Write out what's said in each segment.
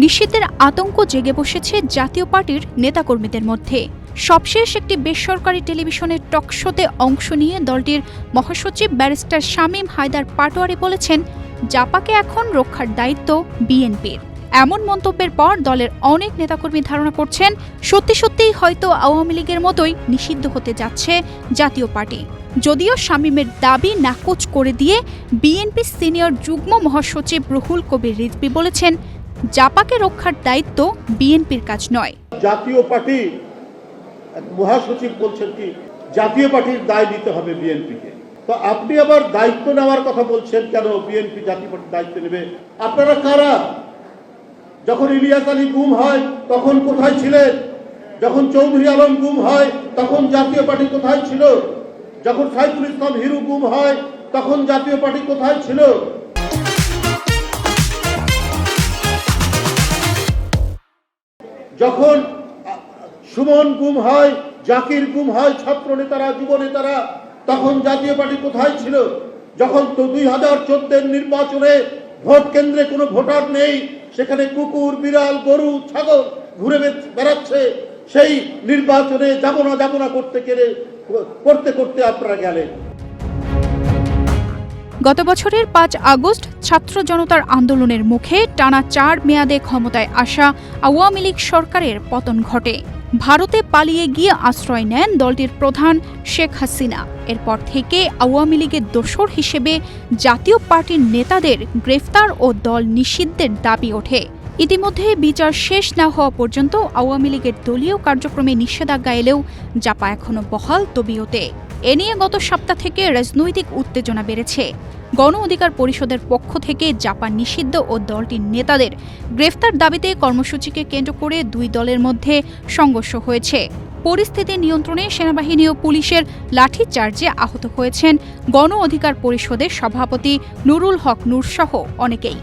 নিষিদ্ধের আতঙ্ক জেগে বসেছে জাতীয় পার্টির নেতাকর্মীদের মধ্যে। সবশেষ একটি বেসরকারি টেলিভিশনের টকশোতে অংশ নিয়ে দলটির মহাসচিব ব্যারিস্টার শামীম হায়দার পাটোয়ারি বলেছেন, জাপাকে এখন রক্ষার দায়িত্ব বিএনপির। এমন মন্তব্যের পর দলের অনেক নেতাকর্মী ধারণা করছেন, সত্যি সত্যিই হয়তো আওয়ামী লীগের মতোই নিষিদ্ধ হতে যাচ্ছে জাতীয় পার্টি। যদিও শামীমের দাবি নাকচ করে দিয়ে বিএনপি সিনিয়র যুগ্ম মহাসচিব রুহুল কবির রিজভী বলেছেন, জাপাকে রক্ষার দায়িত্ব বিএনপির কাজ নয়। জাতীয় পার্টি মহাসচিব বলছেন কি জাতীয় পার্টির দায় নিতে হবে বিএনপিকে। তো আপনি আবার দায়িত্ব নেওয়ার কথা বলছেন কেন? বিএনপি জাতীয় পার্টির দায়িত্ব নেবে? আপনারা কারা? যখন ইলিয়াস আলী গুম হয় তখন কোথায় ছিলেন? যখন চৌধুরী আলম গুম হয় তখন জাতীয় পার্টি কোথায় ছিল? যখন সাইফুল ইসলাম হিরু গুম হয় তখন জাতীয় পার্টি কোথায় ছিল? যখন সুমন গুম হয়, জাকির গুম হয়, ছাত্র নেতারা, যুব নেতারা, তখন জাতীয় পার্টি কোথায় ছিল? যখন তো 2014 নির্বাচনে ভোট কেন্দ্রে কোনো ভোটার নেই, সেখানে কুকুর, বিড়াল, গরু, ছাগল ঘুরে বেড়াচ্ছে, সেই নির্বাচনে যাব না করতে করতে আপনারা গেলেন। গত বছরের 5 আগস্ট ছাত্র জনতার আন্দোলনের মুখে টানা 4 মেয়াদে ক্ষমতায় আসা আওয়ামী লীগ সরকারের পতন ঘটে। ভারতে পালিয়ে গিয়ে আশ্রয় নেন দলটির প্রধান শেখ হাসিনা। এরপর থেকে আওয়ামী লীগের দোসর হিসেবে জাতীয় পার্টির নেতাদের গ্রেফতার ও দল নিষিদ্ধের দাবি ওঠে। ইতিমধ্যে বিচার শেষ না হওয়া পর্যন্ত আওয়ামী লীগের দলীয় কার্যক্রমে নিষেধাজ্ঞা এলেও জাপা এখনো বহাল তবিয়তে। এ নিয়ে গত সপ্তাহ থেকে রাজনৈতিক উত্তেজনা বেড়েছে। গণ অধিকার পরিষদের পক্ষ থেকে জাপান নিষিদ্ধ ও দলটির নেতাদের গ্রেফতার দাবিতে কর্মসূচিকে কেন্দ্র করে দুই দলের মধ্যে সংঘর্ষ হয়েছে। পরিস্থিতি নিয়ন্ত্রণে সেনাবাহিনী ও পুলিশের লাঠিচার্জে আহত হয়েছেন গণ অধিকার পরিষদের সভাপতি নুরুল হক নূর সহ অনেকেই।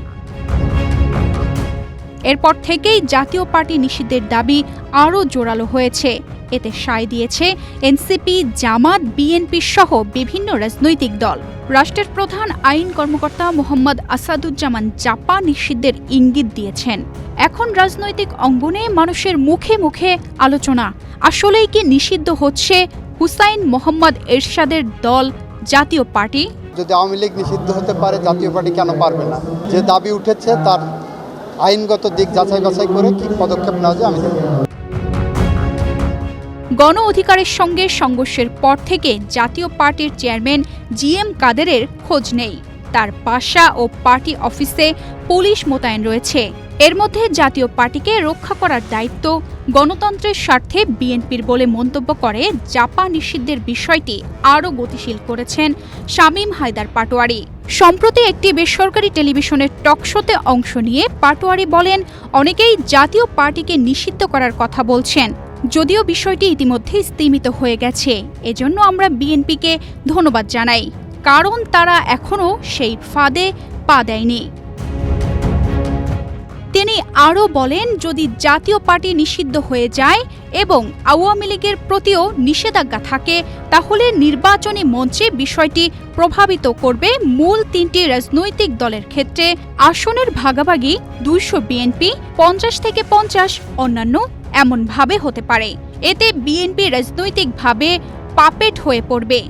এরপর থেকেই জাতীয় পার্টি নিষিদ্ধের দাবি আরও জোরালো হয়েছে। এতে সায় দিয়েছে এনসিপি, জামাত, বিএনপি সহ বিভিন্ন রাজনৈতিক দল। রাষ্ট্রের প্রধান আইন কর্মকর্তা মোহাম্মদ আসাদুজ্জামান জাপা নিষিদ্ধের ইঙ্গিত দিয়েছেন। এখন রাজনৈতিক অঙ্গনে মানুষের মুখে মুখে আলোচনা, আসলেই কি নিষিদ্ধ হচ্ছে হুসাইন মোহাম্মদ এরশাদের দল জাতীয় পার্টি? যদি আওয়ামী লীগ নিষিদ্ধ হতে পারে, জাতীয় পার্টি কেন পারবে না? যে দাবি উঠেছে তার আইনগত দিক যাচাই বাছাই করে কি পদক্ষেপ নেওয়া যায় আমি জানি। গণ অধিকারের সঙ্গে সংঘর্ষের পর থেকে জাতীয় পার্টির চেয়ারম্যান জিএম কাদেরের খোঁজ নেই। তার বাসা ও পার্টি অফিসে পুলিশ মোতায়েন রয়েছে। এর মধ্যে জাতীয় পার্টিকে রক্ষা করার দায়িত্ব গণতন্ত্রের স্বার্থে বিএনপির বলে মন্তব্য করে জাপা নিষিদ্ধের বিষয়টি আরও গতিশীল করেছেন শামীম হায়দার পাটোয়ারি। সম্প্রতি একটি বেসরকারি টেলিভিশনের টকশোতে অংশ নিয়ে পাটোয়ারি বলেন, অনেকেই জাতীয় পার্টিকে নিষিদ্ধ করার কথা বলছেন, যদিও বিষয়টি ইতিমধ্যে স্তিমিত হয়ে গেছে। এজন্য আমরা বিএনপিকে ধন্যবাদ জানাই, কারণ তারা এখনও সেই ফাঁদে পা দেয়নি। তিনি আরও বলেন, যদি জাতীয় পার্টি নিষিদ্ধ হয়ে যায় এবং আওয়ামী লীগের প্রতিও নিষেধাজ্ঞা থাকে, তাহলে নির্বাচনী মঞ্চে বিষয়টি প্রভাবিত করবে মূল 3টি রাজনৈতিক দলের ক্ষেত্রে। আসনের ভাগাভাগি 200 বিএনপি, 50 থেকে 50 অন্যান্য, এমনভাবে হতে পারে। এতে বিএনপি রাজনৈতিকভাবে পাপেট হয়ে পড়বে,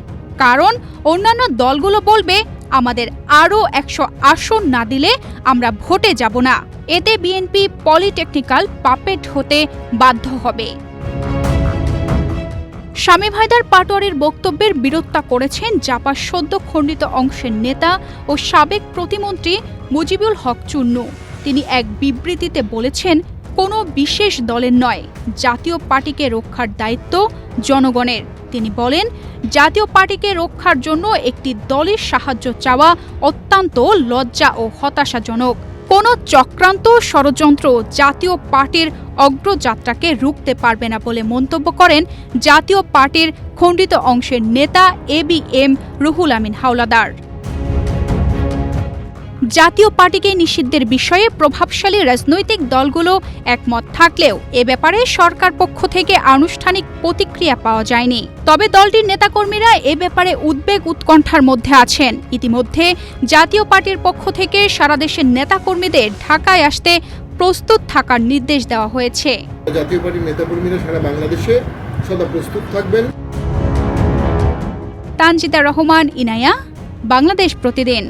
কারণ অন্যান্য দলগুলো বলবে, আমাদের আরও 100 আসন না দিলে আমরা ভোটে যাব না। এতে বিএনপি পলিটেকনিক্যাল পাপেট হতে বাধ্য হবে। শামীম হায়দার পাটোয়ারির বক্তব্যের বিরোধিতা করেছেন জাপার সদ্য খণ্ডিত অংশের নেতা ও সাবেক প্রতিমন্ত্রী মুজিবুল হক চুন্নু। তিনি এক বিবৃতিতে বলেছেন, কোনো বিশেষ দলের নয়, জাতীয় পার্টিকে রক্ষার দায়িত্ব জনগণের। তিনি বলেন, জাতীয় পার্টিকে রক্ষার জন্য একটি দলের সাহায্য চাওয়া অত্যন্ত লজ্জা ও হতাশাজনক। কোনো চক্রান্ত, ষড়যন্ত্র জাতীয় পার্টির অগ্রযাত্রাকে রুখতে পারবে না বলে মন্তব্য করেন জাতীয় পার্টির খণ্ডিত অংশের নেতা এবিএম রুহুল আমিন হাওলাদার। জাতীয় পার্টিকে নিষিদ্ধের বিষয়ে প্রভাবশালী রাজনৈতিক দলগুলো একমত থাকলেও এ ব্যাপারে সরকার পক্ষ থেকে আনুষ্ঠানিক প্রতিক্রিয়া পাওয়া যায়নি। তবে দলটির নেতাকর্মীরা এ ব্যাপারে উদ্বেগ উৎকণ্ঠার মধ্যে আছেন। ইতিমধ্যে জাতীয় পার্টির পক্ষ থেকে সারা দেশের নেতাকর্মীদের ঢাকায় আসতে প্রস্তুত থাকার নির্দেশ দেওয়া হয়েছে। জাতীয় পার্টির নেতাকর্মীরা সারা বাংলাদেশে সদা প্রস্তুত থাকবেন। তানজিদা রহমান, ইনায়া, বাংলাদেশ প্রতিদিন।